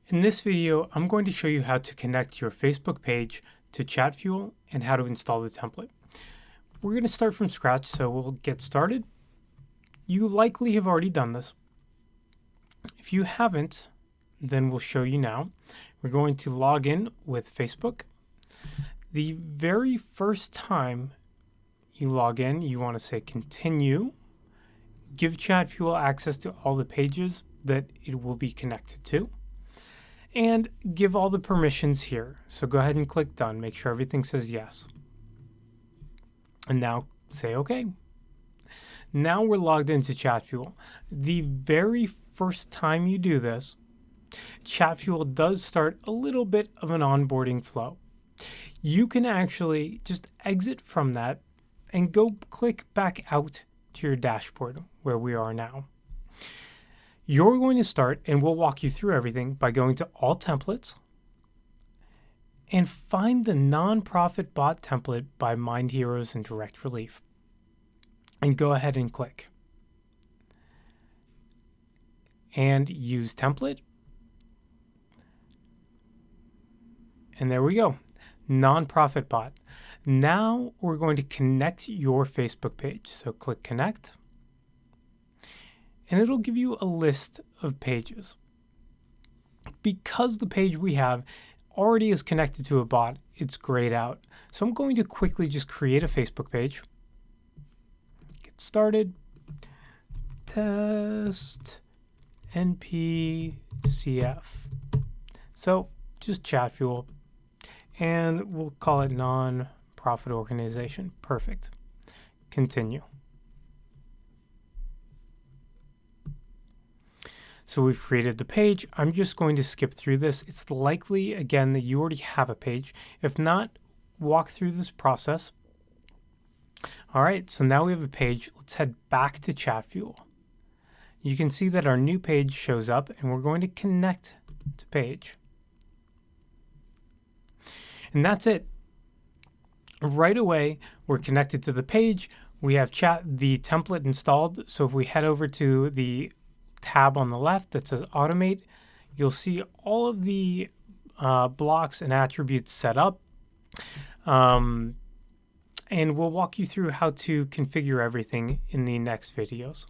In this video, I'm going to show you how to connect your Facebook page to Chatfuel and how to install the template. We're going to start from scratch, so we'll get started. You likely have already done this. If you haven't, then we'll show you now. We're going to log in with Facebook. The very first time you log in, you want to say continue. Give Chatfuel access to all the pages that it will be connected to. And give all the permissions here. So go ahead and click done. Make sure everything says yes. And now say OK. Now we're logged into Chatfuel. The very first time you do this, Chatfuel does start a little bit of an onboarding flow. You can actually just exit from that and go click back out to your dashboard where we are now. You're going to start, and we'll walk you through everything, by going to All Templates and find the Nonprofit Bot template by Mind Heroes and Direct Relief. And go ahead and click. And use template. And there we go. Nonprofit Bot. Now we're going to connect your Facebook page. So click Connect. And it'll give you a list of pages. Because the page we have already is connected to a bot, it's grayed out. So I'm going to quickly just create a Facebook page. Get started. Test NPCF. So just Chatfuel. And we'll call it non-profit organization. Perfect. Continue. So we've created the page. I'm just going to skip through this. It's likely, again, that you already have a page. If not, walk through this process. All right, so now we have a page. Let's head back to Chatfuel. You can see that our new page shows up, and we're going to connect to page. And that's it. Right away, we're connected to the page. We have the template installed. So if we head over to the tab on the left that says Automate, you'll see all of the blocks and attributes set up. And we'll walk you through how to configure everything in the next videos.